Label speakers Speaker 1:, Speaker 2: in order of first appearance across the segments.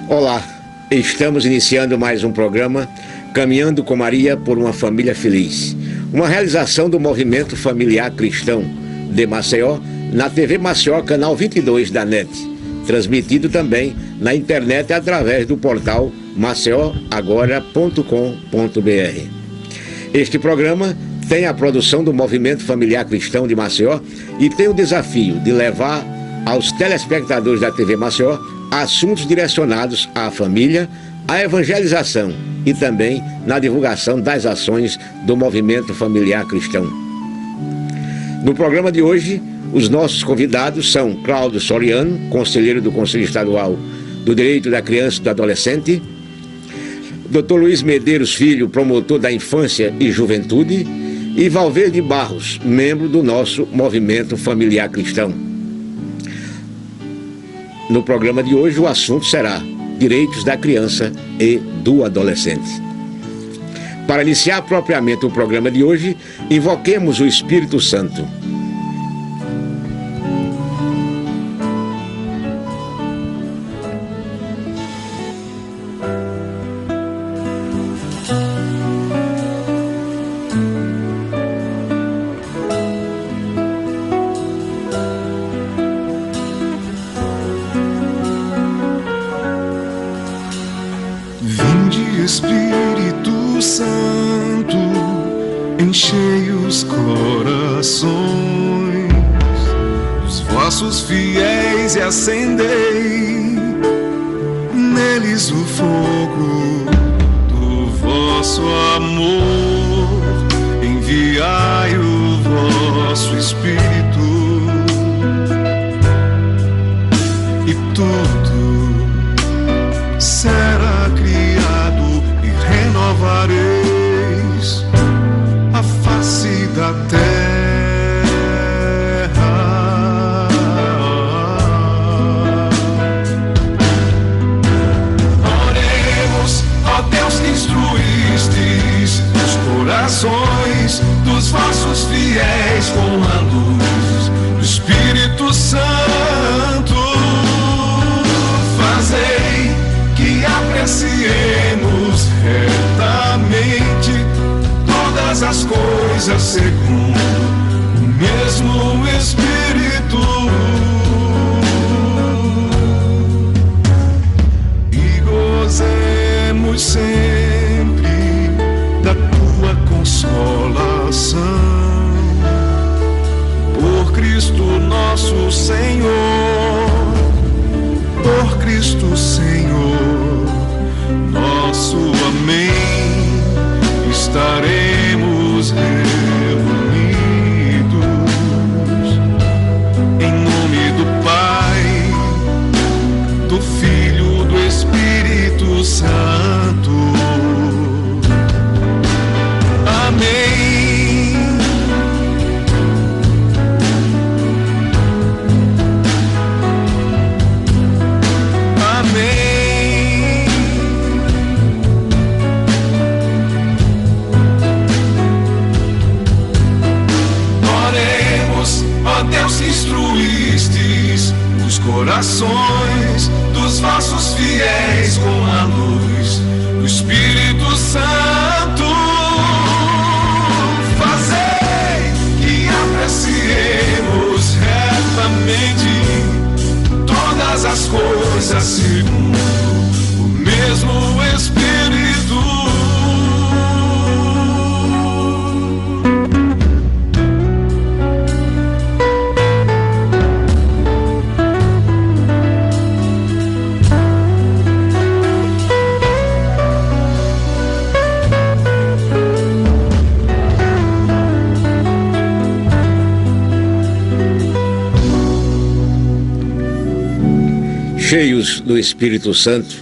Speaker 1: Olá, estamos iniciando mais um programa Caminhando com Maria por uma Família Feliz, uma realização do Movimento Familiar Cristão de Maceió, na TV Maceió, canal 22 da NET, transmitido também na internet através do portal maceoagora.com.br. Este programa tem a produção do Movimento Familiar Cristão de Maceió e tem o desafio de levar aos telespectadores da TV Maceió assuntos direcionados à família, à evangelização e também na divulgação das ações do Movimento Familiar Cristão. No programa de hoje, os nossos convidados são Cláudio Soriano, conselheiro do Conselho Estadual do Direito da Criança e do Adolescente, Dr. Luiz Medeiros Filho, promotor da Infância e Juventude, e Valverde Barros, membro do nosso Movimento Familiar Cristão. No programa de hoje, o assunto será Direitos da Criança e do Adolescente. Para iniciar propriamente o programa de hoje, invoquemos o Espírito Santo.
Speaker 2: Espírito Santo, enchei os corações dos vossos fiéis e acendei neles o fogo do vosso amor. Enviai o vosso Espírito e tudo será criado. Renovareis a face da terra. Oremos, ó Deus que instruístes os corações dos vossos fiéis com a luz do Espírito Santo. Fazei que apreciemos retamente todas as coisas segundo o mesmo Espírito e gozemos sempre da tua consolação por Cristo nosso Senhor, por Cristo Senhor nosso. Amém. Estaremos reunidos em nome do Pai, do Filho, do Espírito Santo. Amém. Instruístes os corações dos vossos fiéis com a luz do Espírito Santo. Fazei que apreciemos retamente todas as coisas segundo o mesmo Espírito.
Speaker 1: Cheios do Espírito Santo,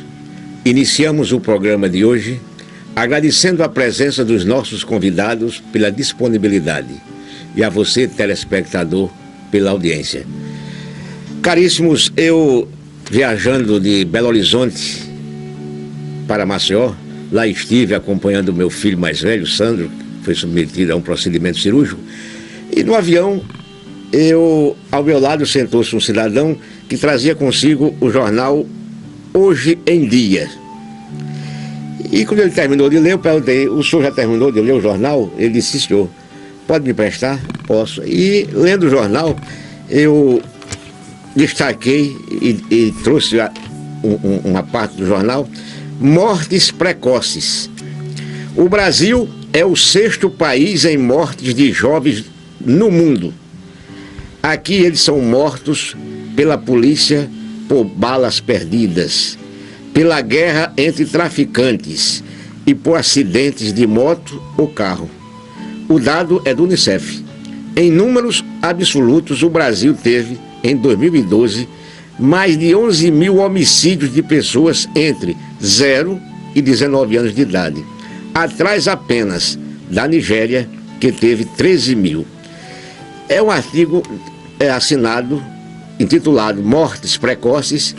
Speaker 1: Iniciamos o programa de hoje agradecendo a presença dos nossos convidados pela disponibilidade e a você, telespectador, pela audiência. Caríssimos, eu viajando de Belo Horizonte para Maceió, lá estive acompanhando o meu filho mais velho, Sandro, que foi submetido a um procedimento cirúrgico, e no avião, ao meu lado sentou-se um cidadão que trazia consigo o jornal Hoje em Dia. E quando ele terminou de ler, eu perguntei: o senhor já terminou de ler o jornal? Ele disse: sim, senhor. Pode me emprestar? Posso. E lendo o jornal, eu destaquei e trouxe uma parte do jornal: mortes precoces. O Brasil é o 6º país em mortes de jovens no mundo. Aqui eles são mortos pela polícia por balas perdidas, pela guerra entre traficantes e por acidentes de moto ou carro. O dado é do Unicef. Em números absolutos, o Brasil teve, em 2012, mais de 11 mil homicídios de pessoas entre 0 e 19 anos de idade, atrás apenas da Nigéria, que teve 13 mil. É um artigo assinado, intitulado Mortes Precoces,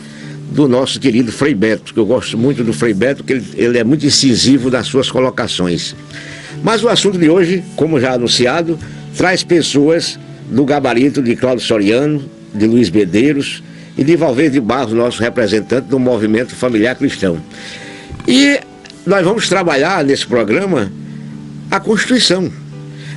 Speaker 1: do nosso querido Frei Beto, que eu gosto muito do Frei Beto, porque ele é muito incisivo nas suas colocações. Mas o assunto de hoje, como já anunciado, traz pessoas do gabarito de Cláudio Soriano, de Luiz Medeiros e de Valverde Barros, nosso representante do Movimento Familiar Cristão. E nós vamos trabalhar nesse programa a Constituição.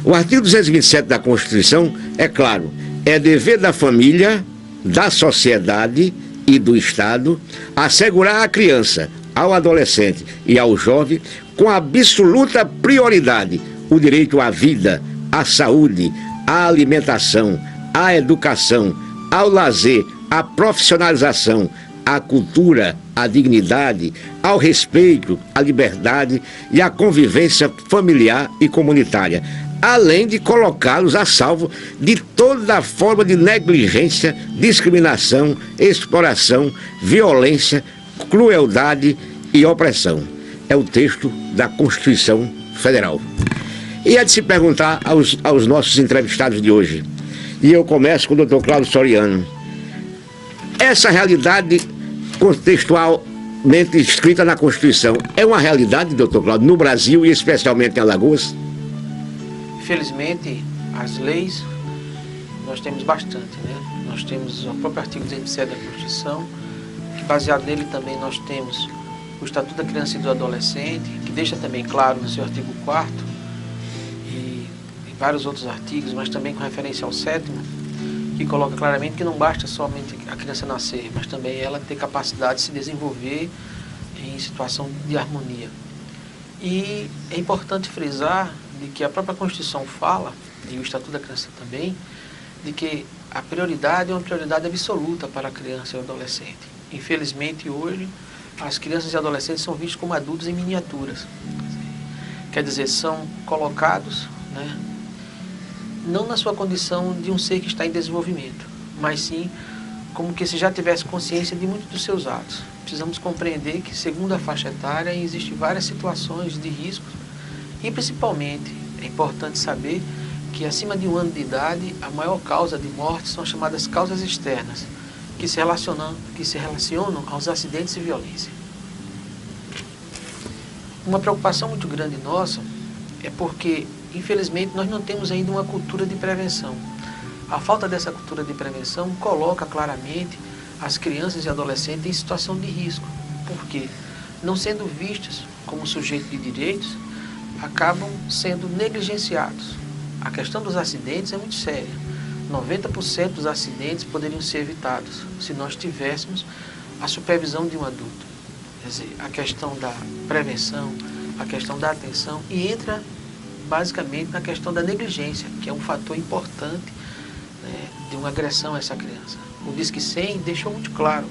Speaker 1: O artigo 227 da Constituição é claro: é dever da família, da sociedade e do Estado assegurar à criança, ao adolescente e ao jovem, com absoluta prioridade, o direito à vida, à saúde, à alimentação, à educação, ao lazer, à profissionalização, à cultura, à dignidade, ao respeito, à liberdade e à convivência familiar e comunitária, além de colocá-los a salvo de toda forma de negligência, discriminação, exploração, violência, crueldade e opressão. É o texto da Constituição Federal. E é de se perguntar aos nossos entrevistados de hoje, e eu começo com o Dr. Cláudio Soriano: essa realidade contextualmente escrita na Constituição é uma realidade, Dr. Cláudio, no Brasil e especialmente em Alagoas?
Speaker 3: Infelizmente, as leis nós temos bastante, né? Nós temos o próprio artigo 207 da Constituição, que baseado nele também nós temos o Estatuto da Criança e do Adolescente, que deixa também claro no seu artigo 4º e vários outros artigos, mas também com referência ao 7º, que coloca claramente que não basta somente a criança nascer, mas também ela ter capacidade de se desenvolver em situação de harmonia. E é importante frisar de que a própria Constituição fala, e o Estatuto da Criança também, de que a prioridade é uma prioridade absoluta para a criança e o adolescente. Infelizmente, hoje, as crianças e adolescentes são vistos como adultos em miniaturas. Quer dizer, são colocados, né, não na sua condição de um ser que está em desenvolvimento, mas sim como que se já tivesse consciência de muitos dos seus atos. Precisamos compreender que, segundo a faixa etária, existem várias situações de riscos. E, principalmente, é importante saber que, acima de 1 ano de idade, a maior causa de morte são as chamadas causas externas, que se relacionam aos acidentes e violência. Uma preocupação muito grande nossa é porque, infelizmente, nós não temos ainda uma cultura de prevenção. A falta dessa cultura de prevenção coloca claramente as crianças e adolescentes em situação de risco, porque, não sendo vistas como sujeito de direitos, acabam sendo negligenciados. A questão dos acidentes é muito séria. 90% dos acidentes poderiam ser evitados se nós tivéssemos a supervisão de um adulto. Quer dizer, a questão da prevenção, a questão da atenção, e entra basicamente na questão da negligência, que é um fator importante, né, de uma agressão a essa criança. O Disque 100 deixou muito claro: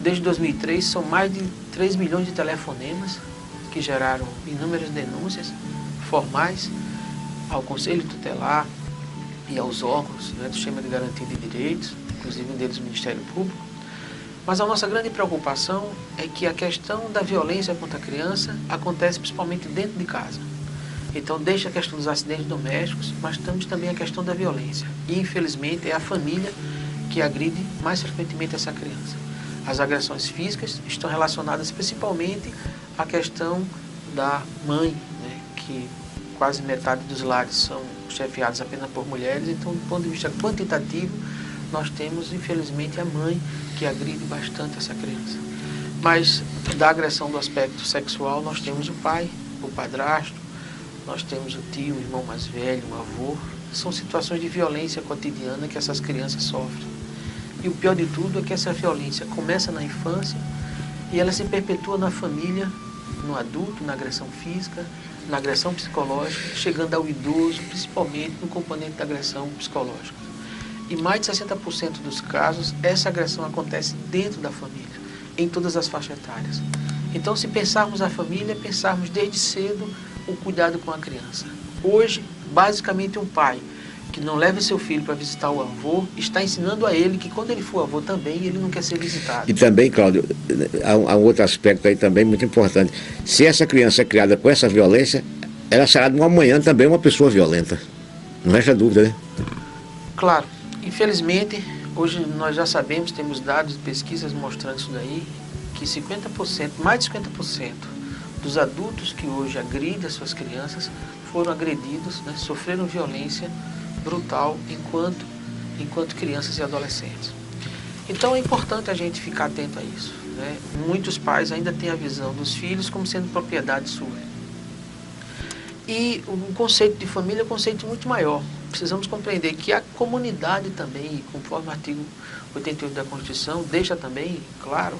Speaker 3: desde 2003 são mais de 3 milhões de telefonemas que geraram inúmeras denúncias formais ao Conselho Tutelar e aos órgãos, né, do Sistema de Garantia de Direitos, inclusive um deles o Ministério Público, Mas a nossa grande preocupação é que a questão da violência contra a criança acontece principalmente dentro de casa. Então, deixa a questão dos acidentes domésticos, mas temos também a questão da violência. E, infelizmente, é a família que agride mais frequentemente essa criança. As agressões físicas estão relacionadas principalmente à questão da mãe, né, que quase metade dos lares são chefiados apenas por mulheres. Então, do ponto de vista quantitativo, nós temos, infelizmente, a mãe que agride bastante essa criança. Mas, da agressão do aspecto sexual, nós temos o pai, o padrasto, nós temos o tio, o irmão mais velho, o avô. São situações de violência cotidiana que essas crianças sofrem. E o pior de tudo é que essa violência começa na infância e ela se perpetua na família, no adulto, na agressão física, na agressão psicológica, chegando ao idoso, principalmente no componente da agressão psicológica. E mais de 60% dos casos, essa agressão acontece dentro da família, em todas as faixas etárias. Então, se pensarmos a família, pensarmos desde cedo o cuidado com a criança. Hoje, basicamente, um pai que não leva seu filho para visitar o avô está ensinando a ele que quando ele for avô também, ele não quer ser visitado.
Speaker 1: E também, Cláudio, há um outro aspecto aí também muito importante. Se essa criança é criada com essa violência, ela será no amanhã também uma pessoa violenta. Não resta dúvida, né?
Speaker 3: Claro. Infelizmente, hoje nós já sabemos, temos dados de pesquisas mostrando isso daí, que 50%, mais de 50% dos adultos que hoje agridem as suas crianças foram agredidos, né, sofreram violência brutal enquanto crianças e adolescentes. Então é importante a gente ficar atento a isso, né? Muitos pais ainda têm a visão dos filhos como sendo propriedade sua. E o conceito de família é um conceito muito maior. Precisamos compreender que a comunidade também, conforme o artigo 88 da Constituição, deixa também claro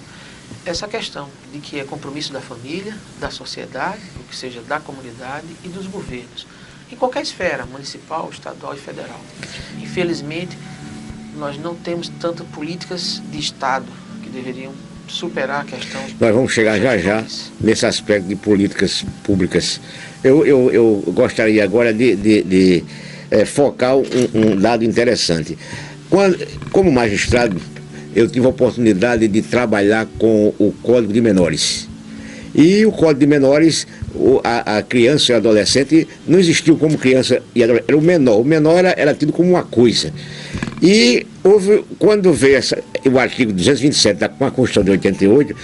Speaker 3: essa questão de que é compromisso da família, da sociedade, ou que seja, da comunidade e dos governos, em qualquer esfera, municipal, estadual e federal. Infelizmente, nós não temos tantas políticas de Estado que deveriam superar a questão.
Speaker 1: Nós vamos chegar já nesse aspecto de políticas públicas. Eu gostaria agora de focar um dado interessante. Como magistrado, eu tive a oportunidade de trabalhar com o Código de Menores. E o Código de Menores, a criança e o adolescente não existiu como criança e adolescente, era o menor. O menor era tido como uma coisa. E quando veio o artigo 227 com a Constituição de 88,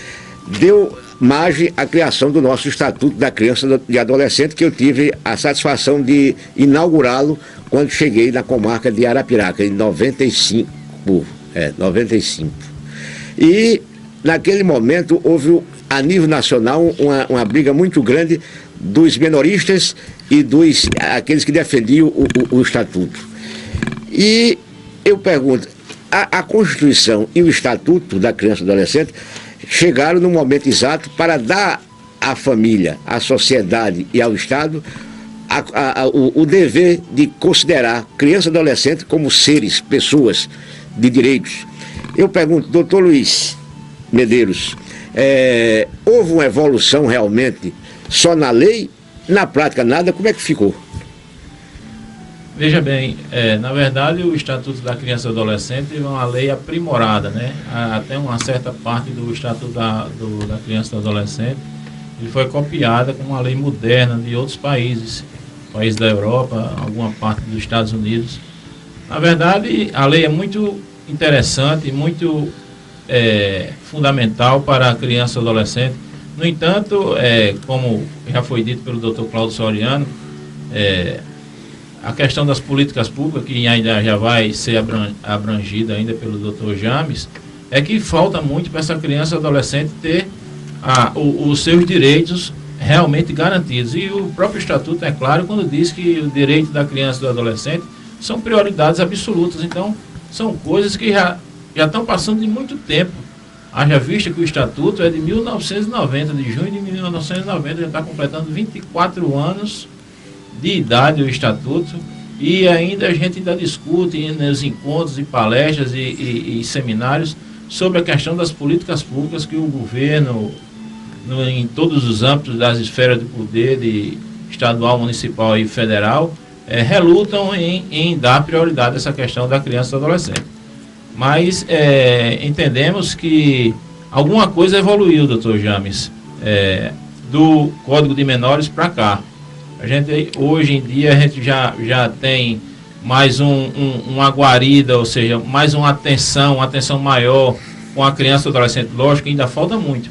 Speaker 1: deu margem à criação do nosso Estatuto da Criança e Adolescente, que eu tive a satisfação de inaugurá-lo quando cheguei na comarca de Arapiraca, em 95. E naquele momento houve a nível nacional uma briga muito grande dos menoristas e aqueles que defendiam o Estatuto. E eu pergunto, a Constituição e o Estatuto da Criança e Adolescente chegaram no momento exato para dar à família, à sociedade e ao Estado o dever de considerar criança e adolescente como seres, pessoas de direitos. Eu pergunto, doutor Luiz Medeiros, houve uma evolução realmente só na lei? Na prática nada? Como é que ficou?
Speaker 4: Veja bem, na verdade o Estatuto da Criança e Adolescente é uma lei aprimorada, né? Até uma certa parte do Estatuto da Criança e do Adolescente ele foi copiada com uma lei moderna de outros países da Europa, alguma parte dos Estados Unidos. Na verdade, a lei é muito interessante, muito fundamental para a criança e adolescente. No entanto, como já foi dito pelo Dr. Cláudio Soriano, a questão das políticas públicas, que ainda já vai ser abrangida ainda pelo Dr. James, é que falta muito para essa criança e adolescente ter os seus direitos realmente garantidos. E o próprio Estatuto é claro quando diz que o direito da criança e do adolescente são prioridades absolutas. Então, são coisas que já estão passando de muito tempo. Haja vista que o Estatuto é de 1990, de junho de 1990, já está completando 24 anos de idade o Estatuto, e ainda a gente ainda discute nos encontros e palestras e seminários sobre a questão das políticas públicas que o governo, em todos os âmbitos das esferas de poder, de estadual, municipal e federal, relutam em dar prioridade a essa questão da criança e do adolescente. Mas entendemos que alguma coisa evoluiu, doutor James, do Código de Menores para cá. A gente, hoje em dia, a gente já tem mais uma guarida, ou seja, mais uma atenção maior com a criança e adolescente. Lógico que ainda falta muito,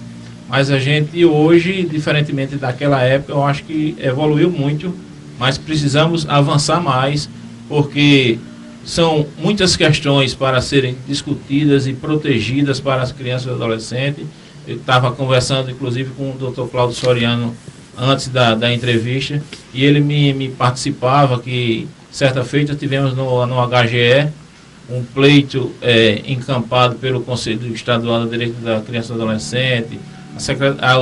Speaker 4: mas a gente hoje, diferentemente daquela época, eu acho que evoluiu muito, mas precisamos avançar mais, porque são muitas questões para serem discutidas e protegidas para as crianças e adolescentes. Eu estava conversando, inclusive, com o Dr. Cláudio Soriano antes da entrevista, e ele me participava que, certa feita, tivemos no HGE um pleito encampado pelo Conselho Estadual do Direito da Criança e do Adolescente,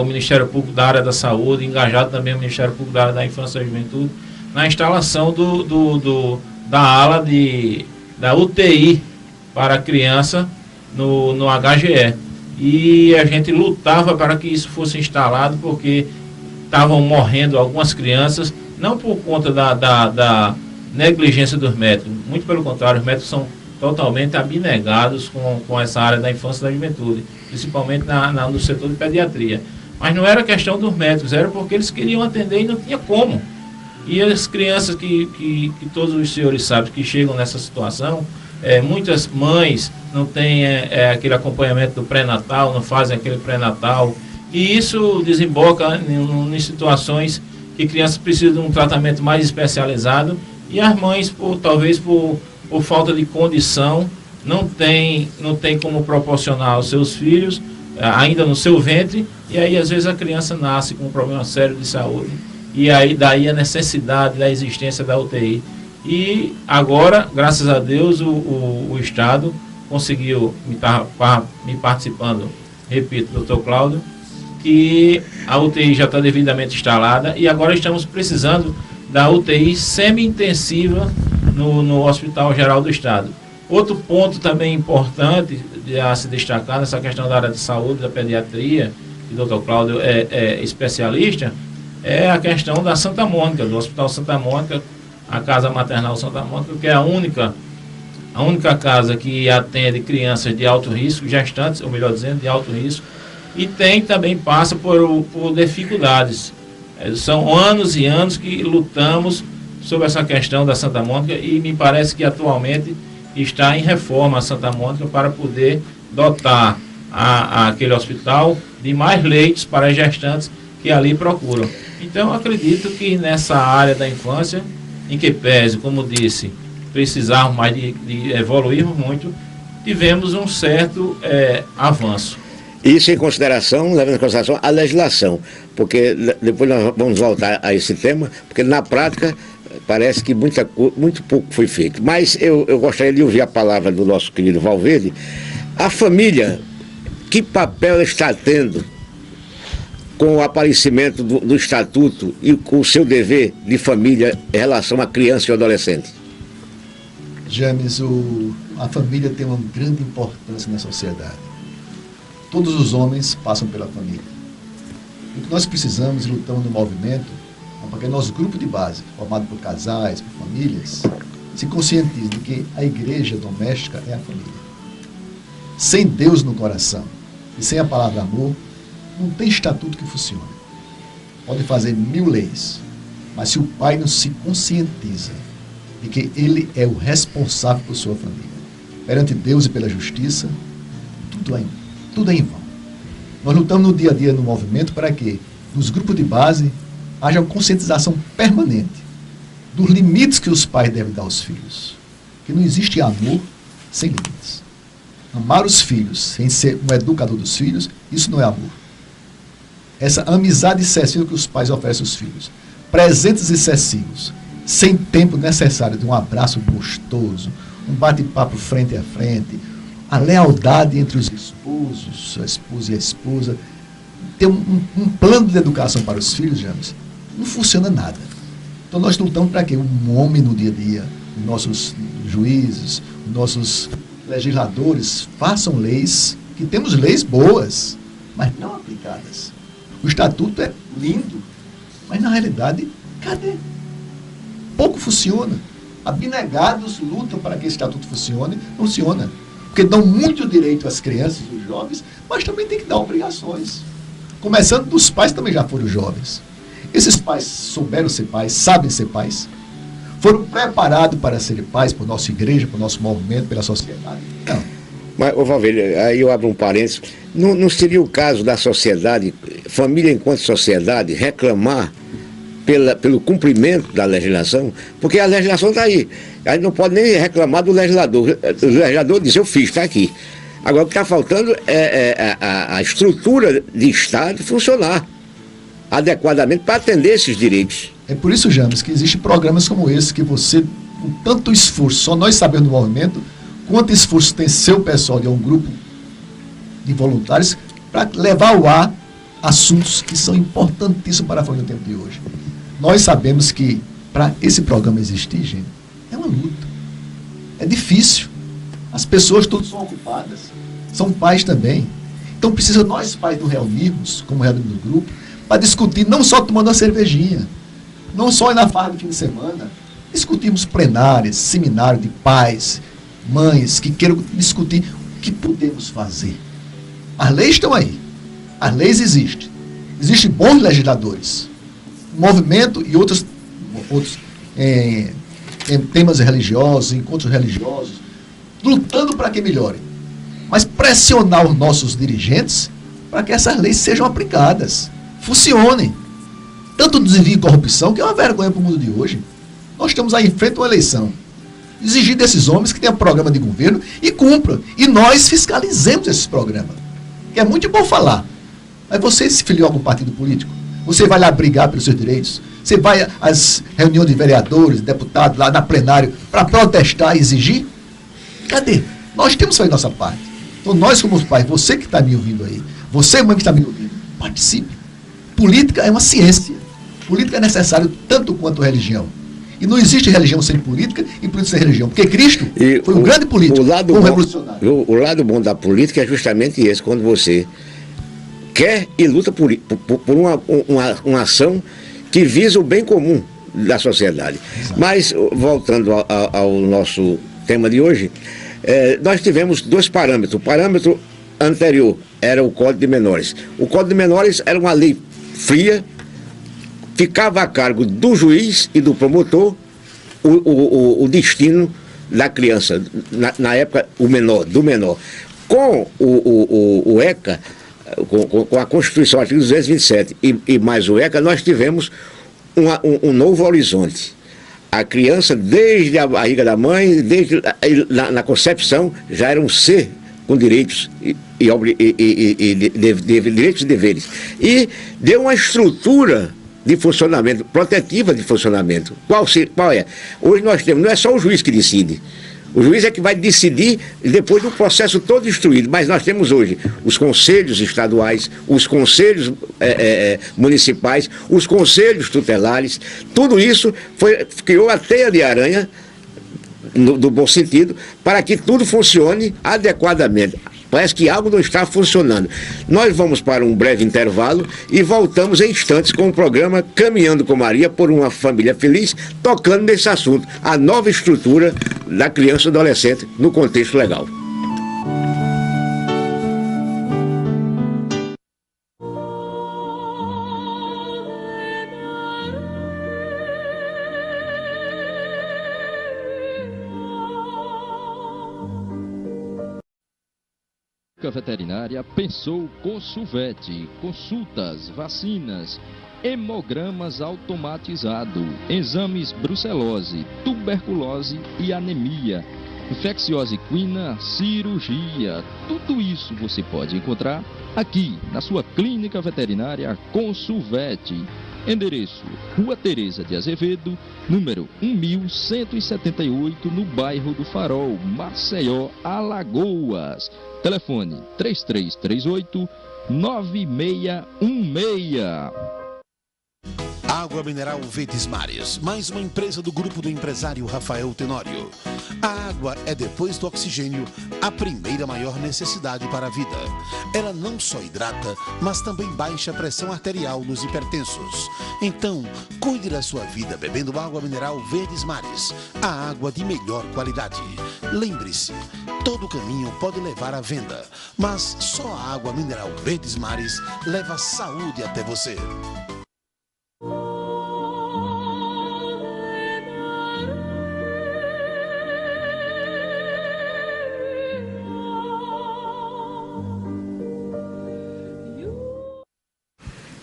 Speaker 4: o Ministério Público da área da Saúde, engajado também o Ministério Público da área da Infância e da Juventude, na instalação da ala da UTI para a criança no HGE. E a gente lutava para que isso fosse instalado, porque estavam morrendo algumas crianças, não por conta da negligência dos médicos, muito pelo contrário, os médicos são totalmente abnegados com essa área da infância e da juventude, principalmente no setor de pediatria. Mas não era questão dos médicos, era porque eles queriam atender e não tinha como. E as crianças que todos os senhores sabem que chegam nessa situação, muitas mães não têm aquele acompanhamento do pré-natal, não fazem aquele pré-natal, e isso desemboca em situações que crianças precisam de um tratamento mais especializado, e as mães, talvez por falta de condição, não tem como proporcionar aos seus filhos, ainda no seu ventre, e aí às vezes a criança nasce com um problema sério de saúde, e aí daí a necessidade da existência da UTI. E agora, graças a Deus, o Estado conseguiu, me participando, repito, doutor Cláudio, que a UTI já está devidamente instalada, e agora estamos precisando da UTI semi-intensiva no Hospital Geral do Estado. Outro ponto também importante a se destacar nessa questão da área de saúde, da pediatria, que o doutor Cláudio é especialista, é a questão da Santa Mônica, do Hospital Santa Mônica, a Casa Maternal Santa Mônica, que é a única casa que atende crianças de alto risco, gestantes, ou melhor dizendo, de alto risco, e também passa por dificuldades. São anos e anos que lutamos sobre essa questão da Santa Mônica, e me parece que atualmente está em reforma a Santa Mônica para poder dotar aquele hospital de mais leitos para as gestantes que ali procuram. Então, acredito que nessa área da infância, em que pese, como disse, precisarmos mais de evoluirmos muito, tivemos um certo avanço.
Speaker 1: Isso em consideração, levando em consideração a legislação, porque depois nós vamos voltar a esse tema, porque na prática parece que muito pouco foi feito. Mas eu gostaria de ouvir a palavra do nosso querido Valverde. A família, que papel está tendo com o aparecimento do Estatuto e com o seu dever de família em relação à criança e ao adolescente?
Speaker 5: James, a família tem uma grande importância na sociedade. Todos os homens passam pela família. O que nós precisamos e lutamos no movimento é para que nosso grupo de base, formado por casais, por famílias, se conscientize de que a igreja doméstica é a família. Sem Deus no coração e sem a palavra amor, não tem estatuto que funcione. Pode fazer 1000 leis, mas se o pai não se conscientiza de que ele é o responsável por sua família, perante Deus e pela justiça, tudo é em vão. Nós lutamos no dia a dia no movimento para que, nos grupos de base, haja uma conscientização permanente dos limites que os pais devem dar aos filhos. Que não existe amor sem limites. Amar os filhos sem ser um educador dos filhos, isso não é amor. Essa amizade excessiva que os pais oferecem aos filhos, presentes excessivos, sem tempo necessário de um abraço gostoso, um bate-papo frente a frente, a lealdade entre os esposos, a esposa e a esposa, ter um plano de educação para os filhos, James, não funciona nada. Então nós lutamos para que um homem no dia a dia, os nossos juízes, os nossos legisladores façam leis, que temos leis boas, mas não aplicadas. O estatuto é lindo, mas na realidade, cadê? Pouco funciona. Abnegados lutam para que esse estatuto funcione, não funciona. porque dão muito direito às crianças e aos jovens, mas também tem que dar obrigações. Começando dos pais que também já foram jovens. Esses pais souberam ser pais, sabem ser pais, foram preparados para serem pais por nossa igreja, por nosso movimento, pela sociedade? Não.
Speaker 1: Mas, Valverde, aí eu abro um parênteses, não seria o caso da sociedade, família enquanto sociedade, reclamar pelo cumprimento da legislação? Porque a legislação está aí. A gente não pode nem reclamar do legislador. O legislador disse, eu fiz, está aqui. Agora o que está faltando é a estrutura de Estado funcionar adequadamente para atender esses direitos.
Speaker 5: É por isso, James, que existem programas como esse, que você, com tanto esforço, só nós sabemos do movimento, quanto esforço tem seu pessoal de um grupo de voluntários para levar ao ar assuntos que são importantíssimos para a família no tempo de hoje. Nós sabemos que para esse programa existir, gente, é uma luta. É difícil. As pessoas todas são ocupadas. São pais também. Então precisa nós pais nos reunirmos, como reunimos no grupo, para discutir, não só tomando uma cervejinha, não só na farra do fim de semana, discutirmos plenárias, seminários de pais, mães, que queiram discutir o que podemos fazer. As leis estão aí. As leis existem. Existem bons legisladores. O movimento e outros temas religiosos, encontros religiosos, lutando para que melhore. Mas pressionar os nossos dirigentes para que essas leis sejam aplicadas, funcionem. Tanto desvio e corrupção, que é uma vergonha para o mundo de hoje. Nós estamos aí em frente a uma eleição. Exigir desses homens que tenham programa de governo e cumpram. E nós fiscalizemos esses programas. Que é muito bom falar. Mas você se filiou a algum partido político? Você vai lá brigar pelos seus direitos? Você vai às reuniões de vereadores, deputados, lá na plenário, para protestar e exigir? Cadê? Nós temos que fazer nossa parte. Então nós como pais, você que está me ouvindo aí, você mãe que está me ouvindo, participe. Política é uma ciência. Política é necessário tanto quanto religião. E não existe religião sem política e política sem religião. Porque Cristo foi um grande político, um revolucionário.
Speaker 1: O lado bom da política é justamente esse, quando você quer e luta por uma ação que visa o bem comum da sociedade. Exato. Mas, voltando ao nosso tema de hoje, nós tivemos dois parâmetros. O parâmetro anterior era o Código de Menores. O Código de Menores era uma lei fria, ficava a cargo do juiz e do promotor o destino da criança, na época do menor. Com o ECA, com a Constituição, artigo 227 e mais o ECA, nós tivemos um novo horizonte. A criança, desde a barriga da mãe, na concepção, já era um ser com direitos direitos e deveres. E deu uma estrutura de funcionamento, protetiva de funcionamento. Qual é? Hoje nós temos, não é só o juiz que decide. O juiz é que vai decidir depois do processo todo instruído, mas nós temos hoje os conselhos estaduais, os conselhos municipais, os conselhos tutelares, tudo isso criou a teia de aranha, no bom sentido, para que tudo funcione adequadamente. Parece que algo não está funcionando. Nós vamos para um breve intervalo e voltamos em instantes com o programa Caminhando com Maria por uma Família Feliz, tocando nesse assunto, a nova estrutura da criança e adolescente no contexto legal.
Speaker 6: A veterinária pensou Consulvet, consultas, vacinas, hemogramas automatizado, exames brucelose, tuberculose e anemia, infecciose equina, cirurgia. Tudo isso você pode encontrar aqui na sua clínica veterinária Consulvet. Endereço: Rua Teresa de Azevedo, número 1178, no bairro do Farol, Maceió, Alagoas. Telefone 3338-9616.
Speaker 7: Água Mineral Verdes Mares, mais uma empresa do grupo do empresário Rafael Tenório. A água é, depois do oxigênio, a primeira maior necessidade para a vida. Ela não só hidrata, mas também baixa a pressão arterial nos hipertensos. Então, cuide da sua vida bebendo água mineral Verdes Mares, a água de melhor qualidade. Lembre-se, todo caminho pode levar à venda, mas só a água mineral Verdes Mares leva saúde até você.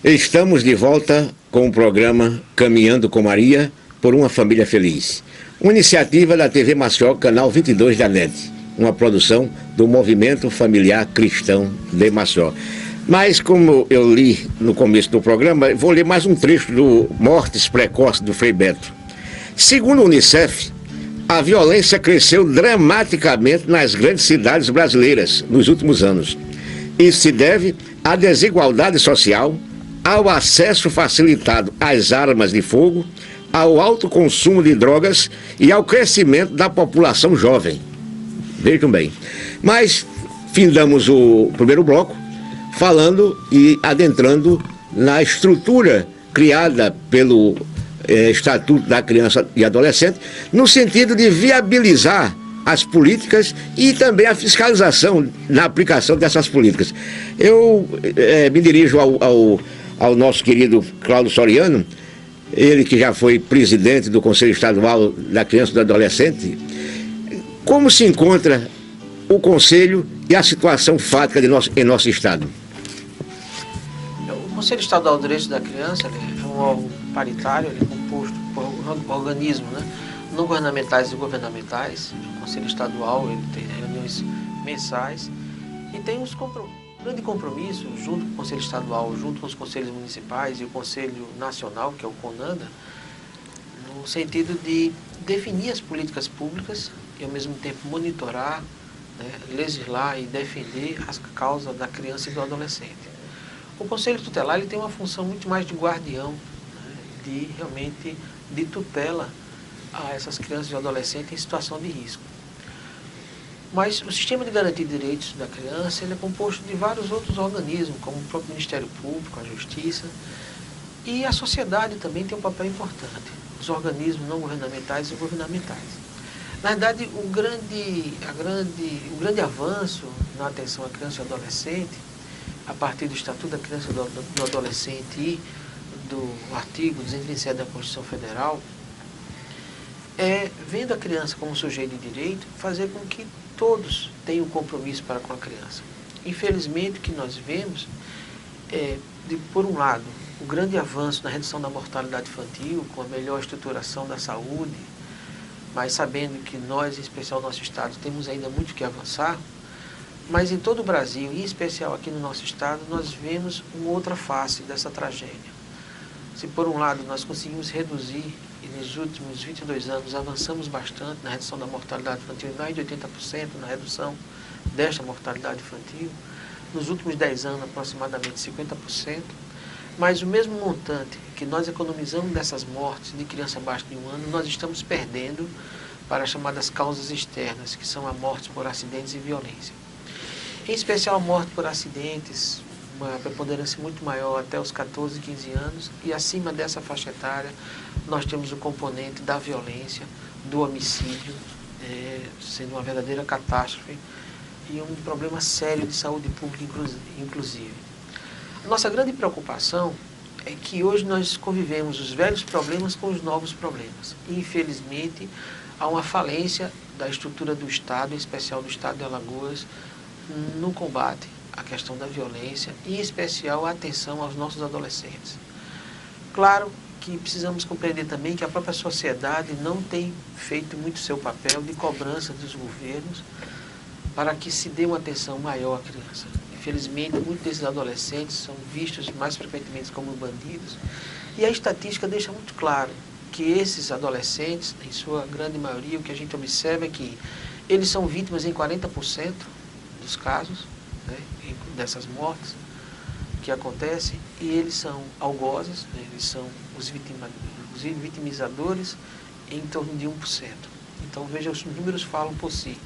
Speaker 1: Estamos de volta com o programa Caminhando com Maria por uma Família Feliz. Uma iniciativa da TV Maceió, canal 22 da NET. Uma produção do Movimento Familiar Cristão de Maceió. Mas, como eu li no começo do programa, vou ler mais um trecho do Mortes Precoces do Frei Beto. Segundo o Unicef, a violência cresceu dramaticamente nas grandes cidades brasileiras nos últimos anos. Isso se deve à desigualdade social, ao acesso facilitado às armas de fogo, ao alto consumo de drogas e ao crescimento da população jovem. Vejam bem. Mas findamos o primeiro bloco falando e adentrando na estrutura criada pelo Estatuto da Criança e Adolescente, no sentido de viabilizar as políticas e também a fiscalização na aplicação dessas políticas. Eu me dirijo ao nosso querido Cláudio Soriano, ele que já foi presidente do Conselho Estadual da Criança e do Adolescente. Como se encontra o Conselho e a situação fática em nosso Estado?
Speaker 3: O Conselho Estadual de Direitos da Criança é um órgão paritário, ele é composto por organismos, né, não governamentais e governamentais. O Conselho Estadual ele tem reuniões mensais e tem uns grande compromisso junto com o Conselho Estadual, junto com os Conselhos Municipais e o Conselho Nacional, que é o CONANDA, no sentido de definir as políticas públicas e, ao mesmo tempo, monitorar, né, legislar e defender as causas da criança e do adolescente. O Conselho Tutelar ele tem uma função muito mais de guardião, né, de realmente de tutela a essas crianças e adolescentes em situação de risco. Mas o sistema de garantia de direitos da criança ele é composto de vários outros organismos, como o próprio Ministério Público, a Justiça, e a sociedade também tem um papel importante, os organismos não governamentais e governamentais. Na verdade, o grande avanço na atenção à criança e ao adolescente, a partir do Estatuto da Criança e do Adolescente e do artigo 227 da Constituição Federal, é, vendo a criança como sujeito de direito, fazer com que todos tenham compromisso para com a criança. Infelizmente, o que nós vemos é, por um lado, o grande avanço na redução da mortalidade infantil, com a melhor estruturação da saúde, mas sabendo que nós, em especial no nosso estado, temos ainda muito que avançar, mas em todo o Brasil, e em especial aqui no nosso estado, nós vemos uma outra face dessa tragédia. Se por um lado nós conseguimos reduzir, e nos últimos 22 anos avançamos bastante na redução da mortalidade infantil, mais de 80% na redução desta mortalidade infantil, nos últimos 10 anos aproximadamente 50%, mas o mesmo montante que nós economizamos dessas mortes de criança abaixo de 1 ano, nós estamos perdendo para as chamadas causas externas, que são a morte por acidentes e violência. Em especial a morte por acidentes, uma preponderância muito maior até os 14, 15 anos, e acima dessa faixa etária nós temos o componente da violência, do homicídio, sendo uma verdadeira catástrofe e um problema sério de saúde pública inclusive. A nossa grande preocupação é que hoje nós convivemos os velhos problemas com os novos problemas. E, infelizmente, há uma falência da estrutura do Estado, em especial do Estado de Alagoas, no combate à questão da violência e, em especial, a atenção aos nossos adolescentes. Claro que precisamos compreender também que a própria sociedade não tem feito muito seu papel de cobrança dos governos para que se dê uma atenção maior à criança. Infelizmente, muitos desses adolescentes são vistos mais frequentemente como bandidos e a estatística deixa muito claro que esses adolescentes, em sua grande maioria, o que a gente observa é que eles são vítimas em 40% dos casos, né, dessas mortes que acontecem, e eles são algozes, né, eles são os vitimizadores em torno de 1%. Então, veja, os números falam por si.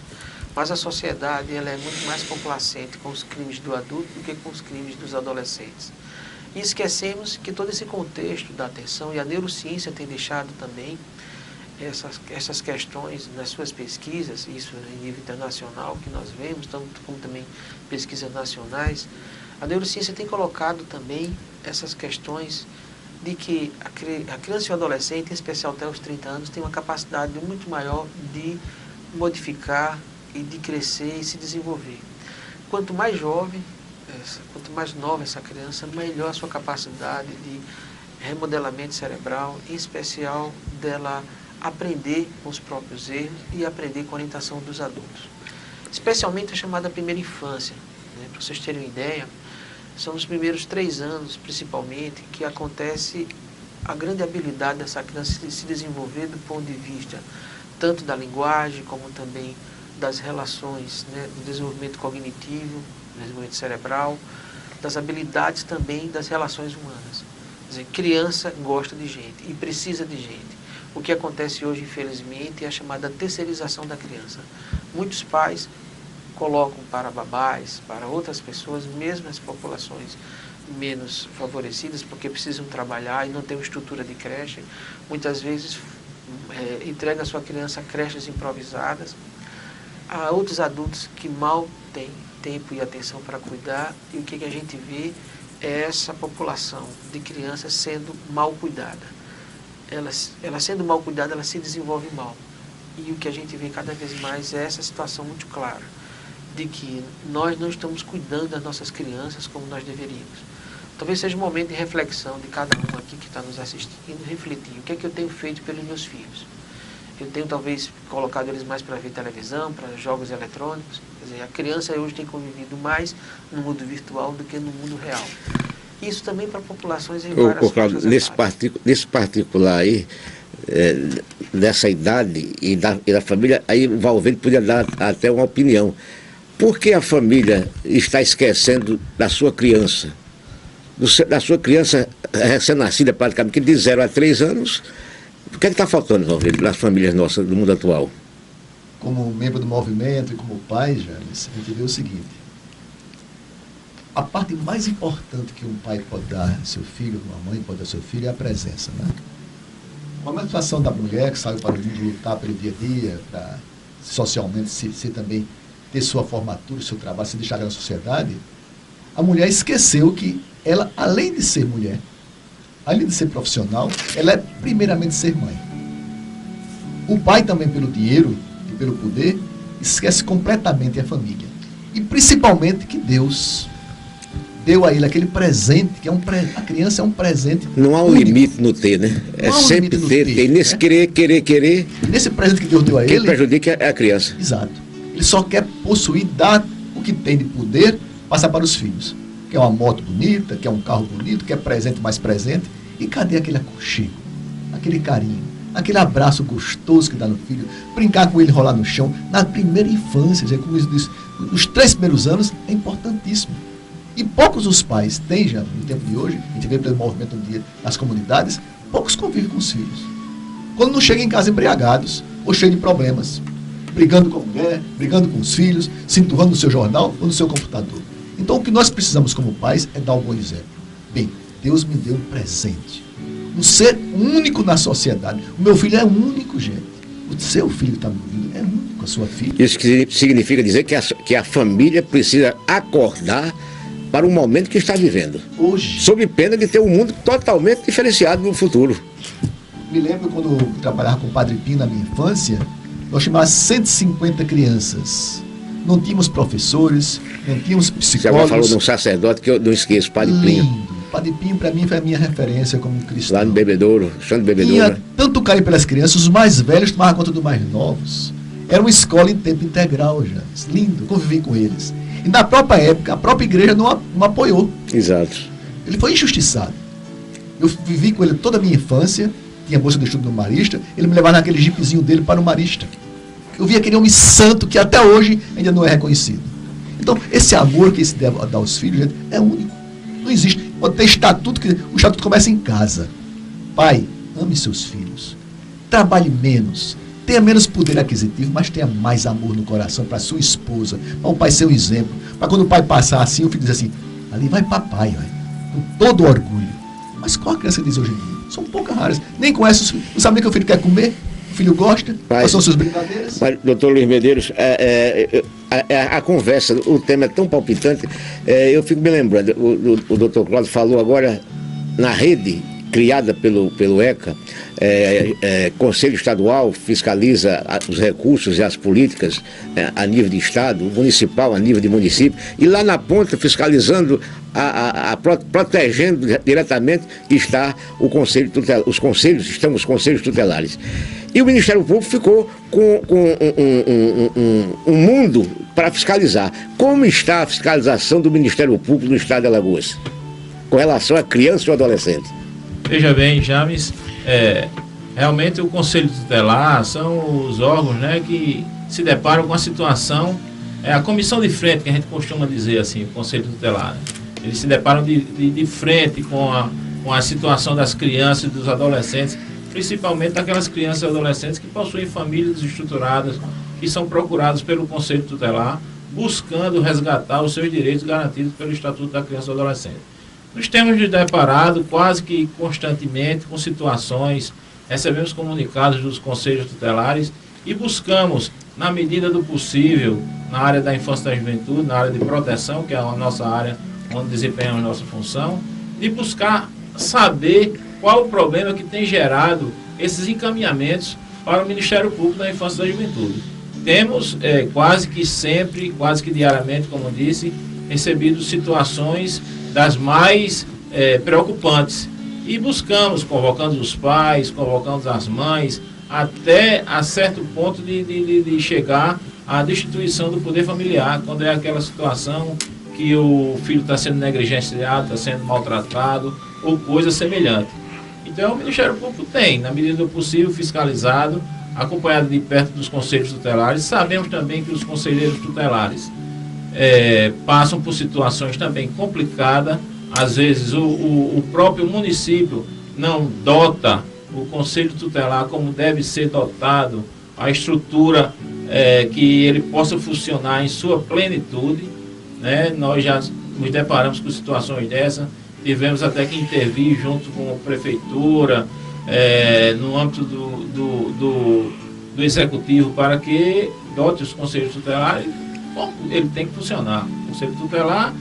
Speaker 3: Mas a sociedade ela é muito mais complacente com os crimes do adulto do que com os crimes dos adolescentes. E esquecemos que todo esse contexto da atenção, e a neurociência tem deixado também essas questões nas suas pesquisas, isso em nível internacional que nós vemos, tanto como também pesquisas nacionais, a neurociência tem colocado também essas questões de que a criança e o adolescente, em especial até os 30 anos, tem uma capacidade muito maior de modificar e de crescer e se desenvolver. Quanto mais jovem, quanto mais nova essa criança, melhor a sua capacidade de remodelamento cerebral, em especial dela aprender com os próprios erros e aprender com a orientação dos adultos. Especialmente a chamada primeira infância. Né? Para vocês terem uma ideia, são nos primeiros 3 anos, principalmente, que acontece a grande habilidade dessa criança de se desenvolver do ponto de vista tanto da linguagem, como também das relações, né? Do desenvolvimento cognitivo, desenvolvimento cerebral, das habilidades também das relações humanas. Quer dizer, criança gosta de gente e precisa de gente. O que acontece hoje, infelizmente, é a chamada terceirização da criança. Muitos pais colocam para babás, para outras pessoas, mesmo as populações menos favorecidas, porque precisam trabalhar e não têm uma estrutura de creche, muitas vezes entrega a sua criança a creches improvisadas, a outros adultos que mal têm tempo e atenção para cuidar, e o que a gente vê é essa população de crianças sendo mal cuidada. Ela sendo mal cuidada, ela se desenvolve mal. E o que a gente vê cada vez mais é essa situação muito clara, de que nós não estamos cuidando das nossas crianças como nós deveríamos. Talvez seja um momento de reflexão de cada um aqui que está nos assistindo, refletir o que é que eu tenho feito pelos meus filhos. Eu tenho talvez colocado eles mais para ver televisão, para jogos eletrônicos. Quer dizer, a criança hoje tem convivido mais no mundo virtual do que no mundo real. Isso também para populações em várias
Speaker 1: Cláudio, nesse particular aí, dessa idade e da família, aí o Valverde podia dar até uma opinião. Por que a família está esquecendo da sua criança? Da sua criança recém-nascida, praticamente, de 0 a 3 anos, o que é que está faltando, Valverde, nas famílias nossas do mundo atual?
Speaker 5: Como membro do movimento e como pai, James, a gente vê o seguinte: a parte mais importante que um pai pode dar ao seu filho, uma mãe pode dar ao seu filho, é a presença, né? A emancipação da mulher que saiu para o mundo lutar pelo dia a dia, para socialmente se também ter sua formatura, seu trabalho, se deixar na sociedade, a mulher esqueceu que ela, além de ser mulher, além de ser profissional, ela é primeiramente ser mãe. O pai também, pelo dinheiro e pelo poder, esquece completamente a família. E principalmente que Deus deu a ele aquele presente, que a criança é um presente. Não há um
Speaker 1: único limite no ter, né? É sempre ter. Nesse querer.
Speaker 5: Nesse presente que Deus deu a ele.
Speaker 1: Quem prejudica é a criança.
Speaker 5: Exato. Ele só quer possuir, dar o que tem de poder, passar para os filhos. Quer uma moto bonita, quer um carro bonito, quer presente mais presente. E cadê aquele aconchego, aquele carinho, aquele abraço gostoso que dá no filho, brincar com ele, rolar no chão, na primeira infância, como isso diz, nos 3 primeiros anos, é importantíssimo. E poucos os pais têm já, no tempo de hoje, a gente vê pelo movimento do dia nas comunidades, poucos convivem com os filhos. Quando não chegam em casa embriagados, ou cheios de problemas, brigando com a mulher, brigando com os filhos, se enturrando no seu jornal ou no seu computador. Então o que nós precisamos como pais é dar um bom exemplo. Bem, Deus me deu um presente, um ser único na sociedade. O meu filho é único, gente. O seu filho está me ouvindo, é único, a sua filha.
Speaker 1: Isso significa dizer que a família precisa acordar para o momento que está vivendo.
Speaker 5: Hoje.
Speaker 1: Sob pena de ter um mundo totalmente diferenciado no futuro.
Speaker 5: Me lembro quando eu trabalhava com o Padre Pio na minha infância, nós chamávamos 150 crianças. Não tínhamos professores, não tínhamos psicólogos. Você
Speaker 1: agora falou de um sacerdote que eu não esqueço, Padre Pinho.
Speaker 5: Padre Pinho, para mim, foi a minha referência como cristão.
Speaker 1: Lá no Bebedouro, chão de Bebedouro.
Speaker 5: Tinha tanto carinho pelas crianças, os mais velhos tomavam conta dos mais novos. Era uma escola em tempo integral, já. Lindo, convivi com eles. E na própria época, a própria igreja não apoiou.
Speaker 1: Exato.
Speaker 5: Ele foi injustiçado. Eu vivi com ele toda a minha infância, tinha bolsa de estudo no Marista, ele me levava naquele jipezinho dele para o Marista. Eu vi aquele homem santo que até hoje ainda não é reconhecido. Então, esse amor que se deve dar aos filhos, gente, é único. Não existe. Pode ter estatuto, o estatuto começa em casa. Pai, ame seus filhos. Trabalhe menos. Tenha menos poder aquisitivo, mas tenha mais amor no coração para sua esposa. Para o pai ser um exemplo. Para quando o pai passar assim, o filho diz assim, ali vai papai, olha. com todo orgulho. Mas qual a criança diz hoje em dia? São poucas raras. Nem conhece, não sabe nem o que o filho quer comer, o filho gosta, quais são suas brincadeiras.
Speaker 1: Mas, doutor Luiz Medeiros, a conversa, o tema é tão palpitante, eu fico me lembrando, o doutor Cláudio falou agora na rede criada pelo ECA, Conselho Estadual fiscaliza os recursos e as políticas a nível de Estado, municipal a nível de município, e lá na ponta, fiscalizando, protegendo diretamente, está o Conselho Tutelar, estão os Conselhos Tutelares. E o Ministério Público ficou com um mundo para fiscalizar. Como está a fiscalização do Ministério Público no Estado de Alagoas, com relação à criança e ao adolescente?
Speaker 4: Veja bem, James, realmente o Conselho Tutelar são os órgãos, né, que se deparam com a situação, a comissão de frente, que a gente costuma dizer assim, o Conselho Tutelar. Eles se deparam de frente com a situação das crianças e dos adolescentes, principalmente daquelas crianças e adolescentes que possuem famílias desestruturadas, que são procurados pelo Conselho Tutelar, buscando resgatar os seus direitos garantidos pelo Estatuto da Criança e do Adolescente. Nos temos nos deparado quase que constantemente com situações, recebemos comunicados dos conselhos tutelares e buscamos, na medida do possível, na área da infância e da juventude, na área de proteção, que é a nossa área onde desempenhamos nossa função, de buscar saber qual o problema que tem gerado esses encaminhamentos para o Ministério Público da Infância e da Juventude. Temos quase que sempre, quase que diariamente, como disse, recebido situações das mais preocupantes. E buscamos, convocando os pais, convocando as mães, até a certo ponto de chegar à destituição do poder familiar, quando é aquela situação que o filho está sendo negligenciado, está sendo maltratado, ou coisa semelhante. Então o Ministério Público tem, na medida do possível, fiscalizado, acompanhado de perto dos conselhos tutelares. Sabemos também que os conselheiros tutelares passam por situações também complicadas. Às vezes o próprio município não dota o conselho tutelar como deve ser dotado, a estrutura que ele possa funcionar em sua plenitude, né? Nós já nos deparamos com situações dessas, tivemos até que intervir junto com a prefeitura, no âmbito do executivo, para que dote os conselhos tutelares como ele tem que funcionar. O conselho tutelar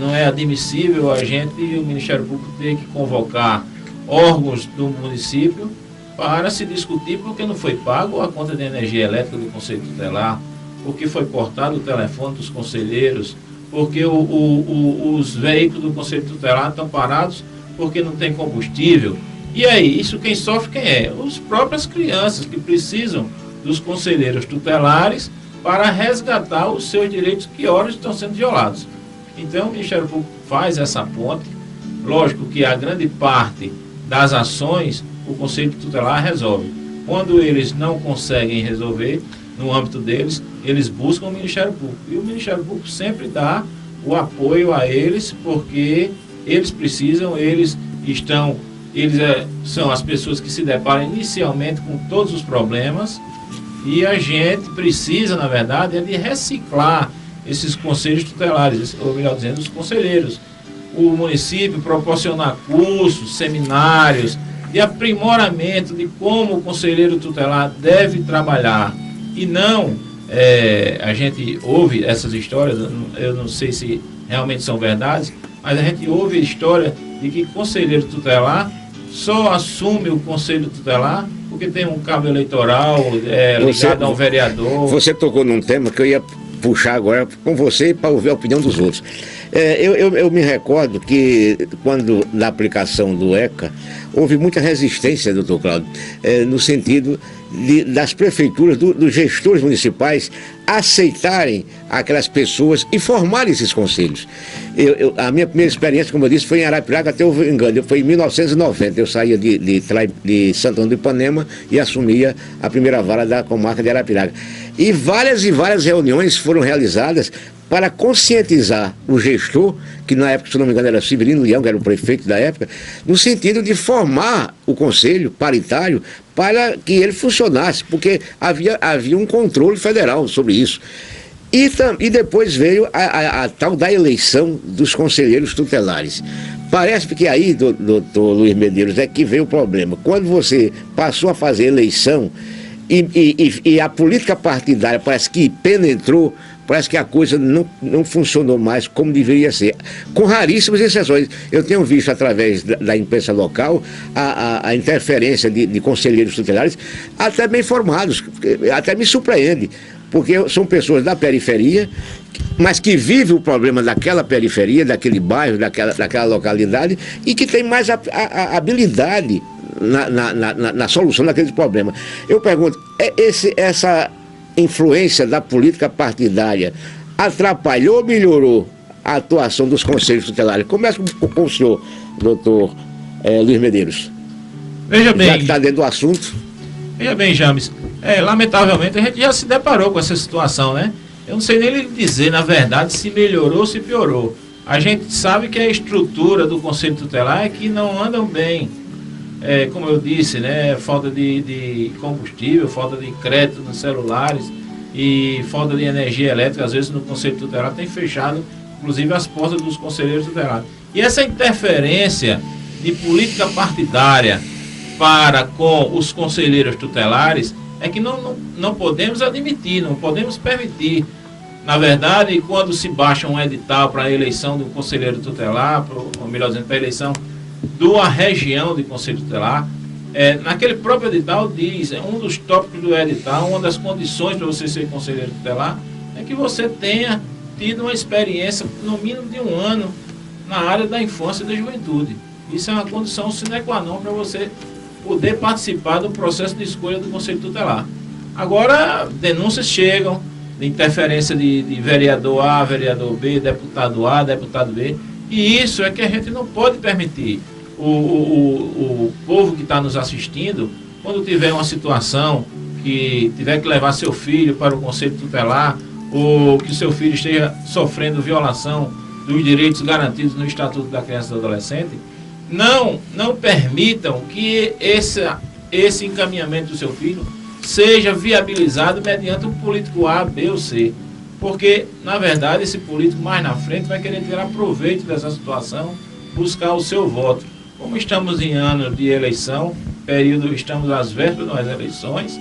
Speaker 4: não é admissível a gente, o Ministério Público, ter que convocar órgãos do município para se discutir porque não foi pago a conta de energia elétrica do Conselho Tutelar, porque foi cortado o telefone dos conselheiros, porque os veículos do Conselho Tutelar estão parados porque não tem combustível. E aí, isso quem sofre quem é? As próprias crianças que precisam dos conselheiros tutelares para resgatar os seus direitos que horas estão sendo violados. Então o Ministério Público faz essa ponte. Lógico que a grande parte das ações o Conselho Tutelar resolve. Quando eles não conseguem resolver no âmbito deles, eles buscam o Ministério Público. E o Ministério Público sempre dá o apoio a eles, porque eles precisam, são as pessoas que se deparam inicialmente com todos os problemas, e a gente precisa, na verdade, de reciclar esses conselhos tutelares, ou melhor dizendo, os conselheiros. O município proporcionar cursos, seminários de aprimoramento de como o conselheiro tutelar deve trabalhar. E não, a gente ouve essas histórias, eu não sei se realmente são verdades, mas a gente ouve a história de que conselheiro tutelar só assume o conselho tutelar porque tem um cabo eleitoral ligado a um vereador.
Speaker 1: Você tocou num tema que eu ia puxar agora com você para ouvir a opinião dos outros. Eu me recordo que quando na aplicação do ECA houve muita resistência, doutor Cláudio, no sentido das prefeituras, dos gestores municipais aceitarem aquelas pessoas e formarem esses conselhos. A minha primeira experiência, como eu disse, foi em Arapiraca, até houve engano, foi em 1990, eu saía de Santana do Ipanema e assumia a primeira vara da comarca de Arapiraca. E várias reuniões foram realizadas para conscientizar o gestor, que na época, se não me engano, era Severino Leão, que era o prefeito da época, no sentido de formar o conselho paritário para que ele funcionasse, porque havia um controle federal sobre isso. E depois veio a tal da eleição dos conselheiros tutelares. Parece que aí, doutor Luiz Medeiros, é que veio o problema. Quando você passou a fazer eleição e a política partidária parece que penetrou, parece que a coisa não funcionou mais como deveria ser. Com raríssimas exceções. Eu tenho visto através da imprensa local a interferência de conselheiros tutelares, até bem formados, até me surpreende. Porque são pessoas da periferia, mas que vivem o problema daquela periferia, daquele bairro, daquela localidade, e que tem mais habilidade na solução daquele problema. Eu pergunto, essa influência da política partidária atrapalhou ou melhorou a atuação dos conselhos tutelares? Começa com o senhor, doutor Luiz Medeiros.
Speaker 4: Veja bem.
Speaker 1: Já que está dentro do assunto.
Speaker 4: Veja bem, James. Lamentavelmente a gente já se deparou com essa situação, né? Eu não sei nem lhe dizer, na verdade, se melhorou ou se piorou. A gente sabe que a estrutura do Conselho Tutelar é que não andam bem. Como eu disse, né? Falta de combustível, falta de crédito nos celulares e falta de energia elétrica. Às vezes no Conselho Tutelar tem fechado, inclusive, as portas dos conselheiros tutelares. E essa interferência de política partidária para com os conselheiros tutelares é que não podemos admitir, não podemos permitir. Na verdade, quando se baixa um edital para a eleição do conselheiro tutelar, ou melhor dizendo, para a eleição da região de conselho tutelar, naquele próprio edital diz, um dos tópicos do edital, uma das condições para você ser conselheiro tutelar, é que você tenha tido uma experiência, no mínimo de 1 ano, na área da infância e da juventude. Isso é uma condição sine qua non para você poder participar do processo de escolha do Conselho Tutelar. Agora, denúncias chegam de interferência de vereador A, vereador B, deputado A, deputado B, e isso é que a gente não pode permitir. O povo que está nos assistindo, quando tiver uma situação que tiver que levar seu filho para o Conselho Tutelar, ou que o seu filho esteja sofrendo violação dos direitos garantidos no Estatuto da Criança e do Adolescente, não permitam que esse encaminhamento do seu filho seja viabilizado mediante um político A, B ou C. Porque, na verdade, esse político mais na frente vai querer tirar proveito dessa situação, buscar o seu voto. Como estamos em ano de eleição, estamos às vésperas das eleições,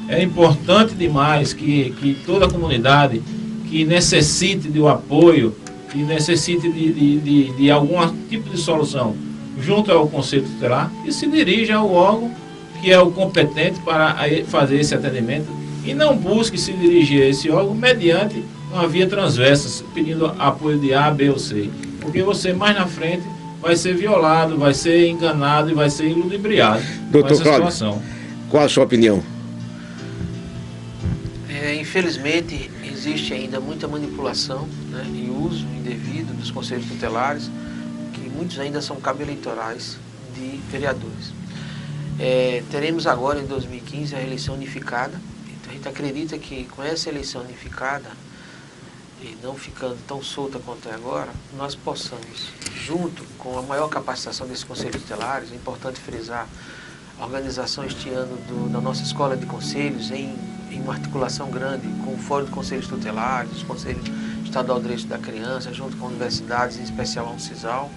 Speaker 4: é importante demais que toda a comunidade que necessite do apoio, que necessite de algum tipo de solução junto ao Conselho Tutelar, e se dirija ao órgão que é o competente para fazer esse atendimento e não busque se dirigir a esse órgão mediante uma via transversa, pedindo apoio de A, B ou C. Porque você mais na frente vai ser violado, vai ser enganado e vai ser iludibriado com essa situação.
Speaker 1: Qual a sua opinião?
Speaker 3: Infelizmente, existe ainda muita manipulação, né, e uso indevido dos conselhos tutelares, que muitos ainda são cabo eleitorais de vereadores. Teremos agora, em 2015, a eleição unificada. Então, a gente acredita que com essa eleição unificada, e não ficando tão solta quanto é agora, nós possamos, junto com a maior capacitação desses conselhos tutelares, é importante frisar, a organização este ano da nossa escola de conselhos em uma articulação grande com o Fórum de Conselhos Tutelares, o Conselho Estadual de Direitos da Criança, junto com universidades, em especial a UNCISAL,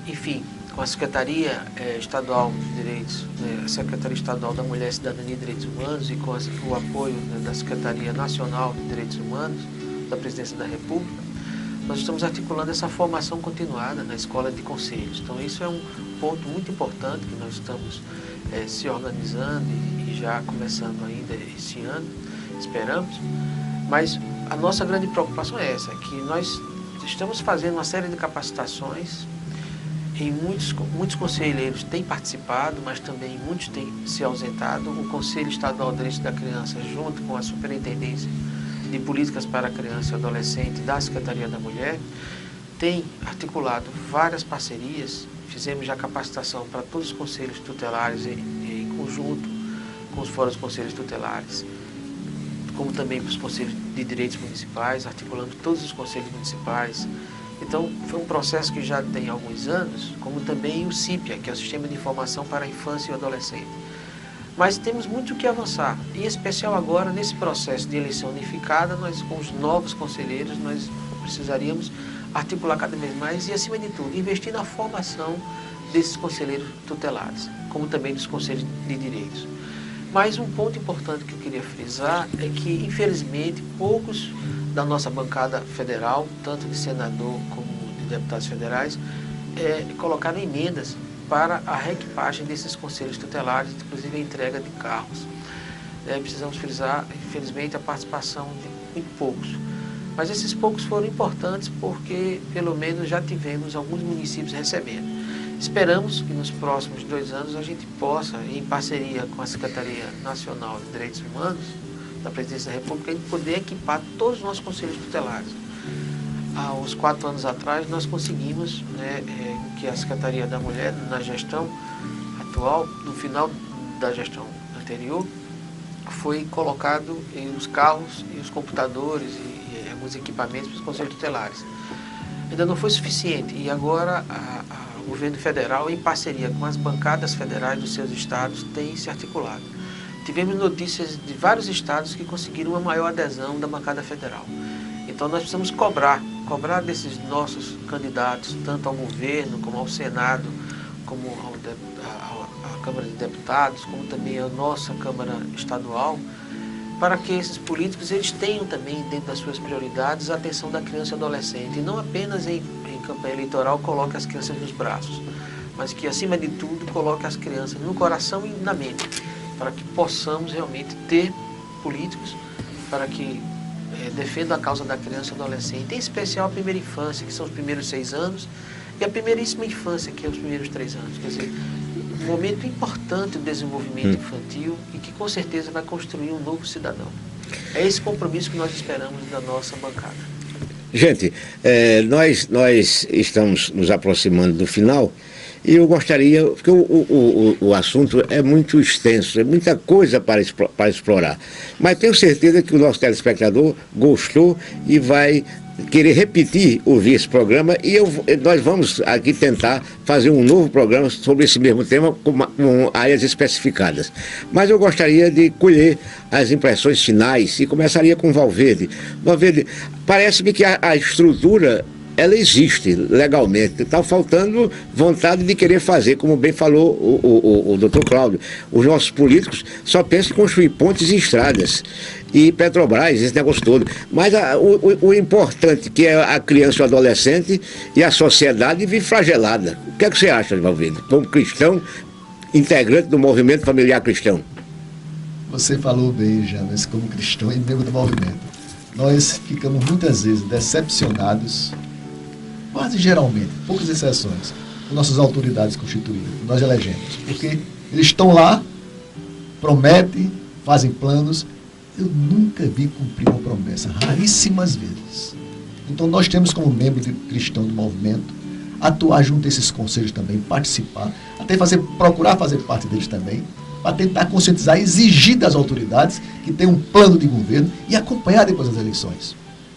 Speaker 3: enfim, com a Secretaria Estadual de Direitos, a Secretaria Estadual da Mulher, Cidadania e Direitos Humanos, e com o apoio da Secretaria Nacional de Direitos Humanos, da Presidência da República, nós estamos articulando essa formação continuada na escola de conselhos. Então, isso é um ponto muito importante que nós estamos se organizando e já começando ainda esse ano, esperamos. Mas a nossa grande preocupação é essa, que nós estamos fazendo uma série de capacitações e muitos conselheiros têm participado, mas também muitos têm se ausentado. O Conselho Estadual de Direitos da Criança, junto com a Superintendência de Políticas para a Criança e Adolescente da Secretaria da Mulher, tem articulado várias parcerias. Fizemos já capacitação para todos os conselhos tutelares em conjunto com os fóruns de conselhos tutelares, como também para os conselhos de direitos municipais, articulando todos os conselhos municipais. Então, foi um processo que já tem alguns anos, como também o CIPIA, que é o Sistema de Informação para a Infância e o Adolescente. Mas temos muito o que avançar, em especial agora nesse processo de eleição unificada, nós com os novos conselheiros, nós precisaríamos articular cada vez mais e, acima de tudo, investir na formação desses conselheiros tutelares, como também dos conselhos de direitos. Mas um ponto importante que eu queria frisar é que, infelizmente, poucos da nossa bancada federal, tanto de senador como de deputados federais, colocaram emendas para a reequipagem desses conselhos tutelares, inclusive a entrega de carros. Precisamos frisar, infelizmente, a participação de muito poucos. Mas esses poucos foram importantes porque, pelo menos, já tivemos alguns municípios recebendo. Esperamos que nos próximos 2 anos a gente possa, em parceria com a Secretaria Nacional de Direitos Humanos, da Presidência da República, a gente poder equipar todos os nossos conselhos tutelares. Há uns 4 anos atrás, nós conseguimos que a Secretaria da Mulher, na gestão atual, no final da gestão anterior, foi colocado os carros e os computadores e alguns equipamentos para os conselhos tutelares. Ainda não foi suficiente e agora o governo federal, em parceria com as bancadas federais dos seus estados, tem se articulado. Tivemos notícias de vários estados que conseguiram uma maior adesão da bancada federal. Então nós precisamos cobrar desses nossos candidatos, tanto ao governo, como ao Senado, como à Câmara de Deputados, como também à nossa Câmara Estadual, para que esses políticos eles tenham também, dentro das suas prioridades, a atenção da criança e adolescente, e não apenas em campanha eleitoral coloque as crianças nos braços, mas que, acima de tudo, coloque as crianças no coração e na mente, para que possamos realmente ter políticos para que defendam a causa da criança e adolescente, em especial a primeira infância, que são os primeiros 6 anos, e a primeiríssima infância, que é os primeiros 3 anos. Quer dizer, um momento importante do desenvolvimento infantil e que com certeza vai construir um novo cidadão. É esse compromisso que nós esperamos da nossa bancada.
Speaker 1: Gente, nós estamos nos aproximando do final e eu gostaria, porque o assunto é muito extenso, é muita coisa para explorar, mas tenho certeza que o nosso telespectador gostou e vai querer repetir, ouvir esse programa e nós vamos aqui tentar fazer um novo programa sobre esse mesmo tema com áreas especificadas. Mas eu gostaria de colher as impressões finais e começaria com Valverde. Valverde, parece-me que a estrutura ela existe legalmente, está faltando vontade de querer fazer, como bem falou o doutor Cláudio. Os nossos políticos só pensam em construir pontes e estradas, e Petrobras, esse negócio todo. Mas o importante, que é a criança e o adolescente, e a sociedade vive flagelada. O que é que você acha, Valverde, como cristão, integrante do movimento familiar cristão?
Speaker 5: Você falou bem, James, como cristão e membro do movimento. Nós ficamos muitas vezes decepcionados, quase geralmente, poucas exceções, com nossas autoridades constituídas, que nós elegemos. Porque eles estão lá, prometem, fazem planos. Eu nunca vi cumprir uma promessa, raríssimas vezes. Então nós temos como membro cristão do movimento, atuar junto a esses conselhos também, participar, até procurar fazer parte deles também, para tentar conscientizar, exigir das autoridades que tenham um plano de governo e acompanhar depois das eleições.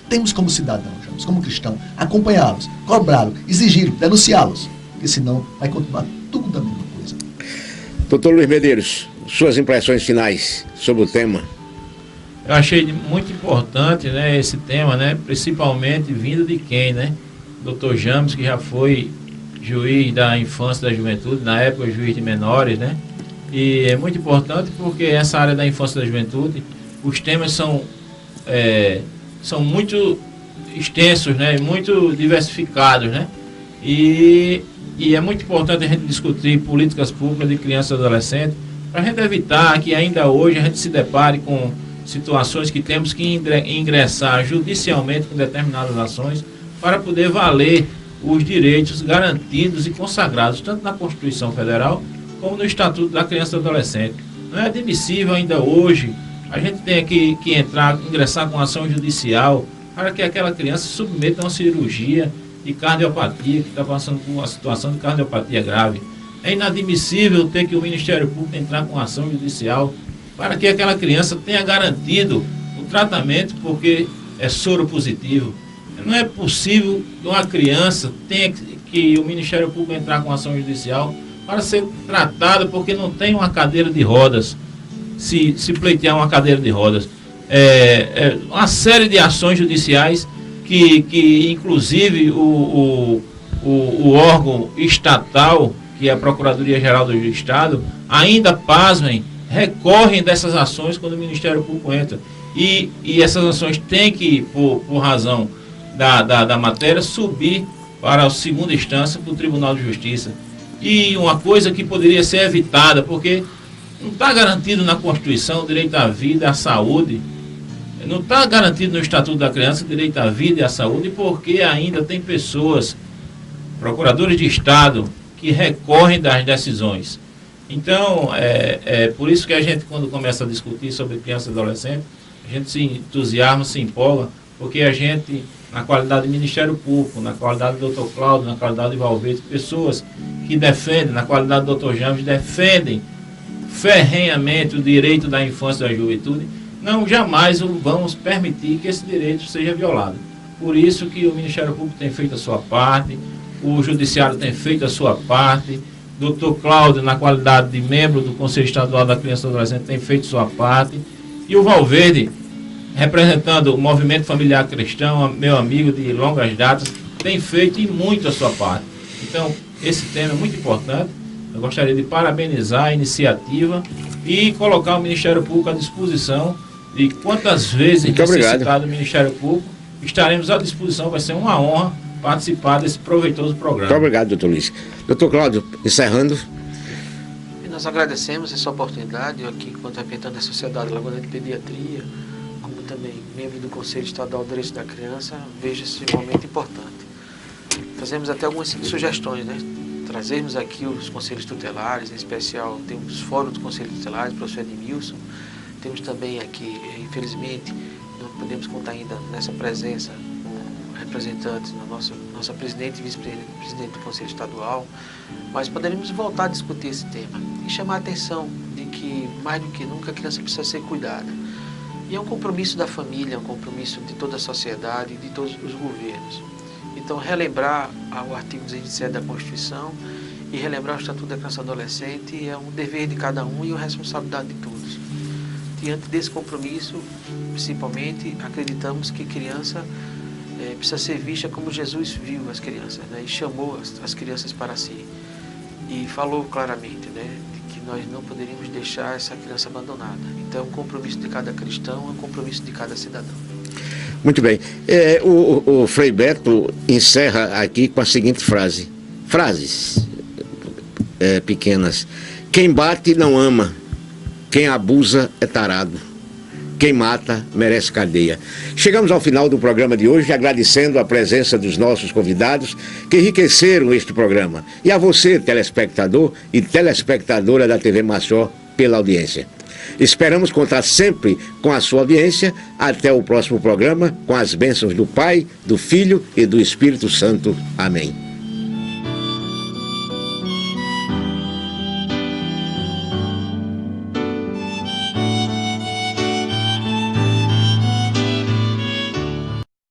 Speaker 5: Temos como cidadãos, como cristão, acompanhá-los, cobrá-los, exigi-los, denunciá-los, porque senão vai continuar tudo da mesma coisa.
Speaker 1: Doutor Luiz Medeiros, suas impressões finais sobre o tema.
Speaker 4: Eu achei muito importante, né, esse tema, né, principalmente vindo de quem, né? Dr. James, que já foi juiz da infância e da juventude, na época juiz de menores, né? E é muito importante porque essa área da infância e da juventude, os temas são muito extensos, né? Muito diversificados, né? E é muito importante a gente discutir políticas públicas de criança e adolescente para a gente evitar que ainda hoje a gente se depare com situações que temos que ingressar judicialmente com determinadas ações para poder valer os direitos garantidos e consagrados tanto na Constituição Federal como no Estatuto da Criança e do Adolescente. Não é admissível ainda hoje a gente tenha que ingressar com ação judicial para que aquela criança se submeta a uma cirurgia de cardiopatia, que está passando por uma situação de cardiopatia grave. É inadmissível ter que o Ministério Público entrar com ação judicial para que aquela criança tenha garantido o tratamento porque é soro positivo. Não é possível que uma criança tenha que o Ministério Público entrar com ação judicial para ser tratada porque não tem uma cadeira de rodas. se pleitear uma cadeira de rodas. Uma série de ações judiciais que inclusive o órgão estatal, que é a Procuradoria-Geral do Estado, ainda, pasmem, recorrem dessas ações quando o Ministério Público entra. E essas ações têm que, por razão da matéria, subir para a segunda instância, para o Tribunal de Justiça. E uma coisa que poderia ser evitada, porque não está garantido na Constituição o direito à vida e à saúde, não está garantido no Estatuto da Criança o direito à vida e à saúde, porque ainda tem pessoas, procuradores de Estado, que recorrem das decisões. Então, por isso que a gente, quando começa a discutir sobre criança e adolescente, a gente se entusiasma, se empolga, porque a gente, na qualidade do Ministério Público, na qualidade do Dr. Cláudio, na qualidade do Valverde, pessoas que defendem, na qualidade do Dr. James, defendem ferrenhamente o direito da infância e da juventude, não jamais vamos permitir que esse direito seja violado. Por isso que o Ministério Público tem feito a sua parte, o Judiciário tem feito a sua parte, Dr. Cláudio, na qualidade de membro do Conselho Estadual da Criança e do Adolescente, tem feito sua parte, e o Valverde, representando o Movimento Familiar Cristão, meu amigo de longas datas, tem feito e muito a sua parte. Então, esse tema é muito importante. Eu gostaria de parabenizar a iniciativa e colocar o Ministério Público à disposição. E quantas vezes necessitado o Ministério Público, estaremos à disposição. Vai ser uma honra participar desse proveitoso programa.
Speaker 1: Muito obrigado, doutor Luiz. Doutor Cláudio, encerrando.
Speaker 3: E nós agradecemos essa oportunidade, eu aqui, enquanto representante da Sociedade Lagoana de Pediatria, como também membro do Conselho Estadual de Direitos da Criança, vejo esse momento importante. Fazemos até algumas sugestões, né? Trazermos aqui os conselhos tutelares, em especial temos fórum dos conselhos tutelares, o professor Edmilson. Temos também aqui, infelizmente, não podemos contar ainda nessa presença com representantes da nossa presidente e vice-presidente do Conselho Estadual, mas poderíamos voltar a discutir esse tema e chamar a atenção de que, mais do que nunca, a criança precisa ser cuidada. E é um compromisso da família, é um compromisso de toda a sociedade e de todos os governos. Então, relembrar o artigo 207 da Constituição e relembrar o Estatuto da Criança e Adolescente é um dever de cada um e uma responsabilidade de todos. Diante desse compromisso, principalmente, acreditamos que criança precisa ser vista como Jesus viu as crianças, né? E chamou as crianças para si. E falou claramente, né, de que nós não poderíamos deixar essa criança abandonada. Então, é um compromisso de cada cristão, é um compromisso de cada cidadão.
Speaker 1: Muito bem. O Frei Beto encerra aqui com a seguinte frase. Frases pequenas. Quem bate não ama. Quem abusa é tarado. Quem mata merece cadeia. Chegamos ao final do programa de hoje, agradecendo a presença dos nossos convidados que enriqueceram este programa. E a você, telespectador e telespectadora da TV Maceió, pela audiência. Esperamos contar sempre com a sua audiência. Até o próximo programa, com as bênçãos do Pai, do Filho e do Espírito Santo. Amém.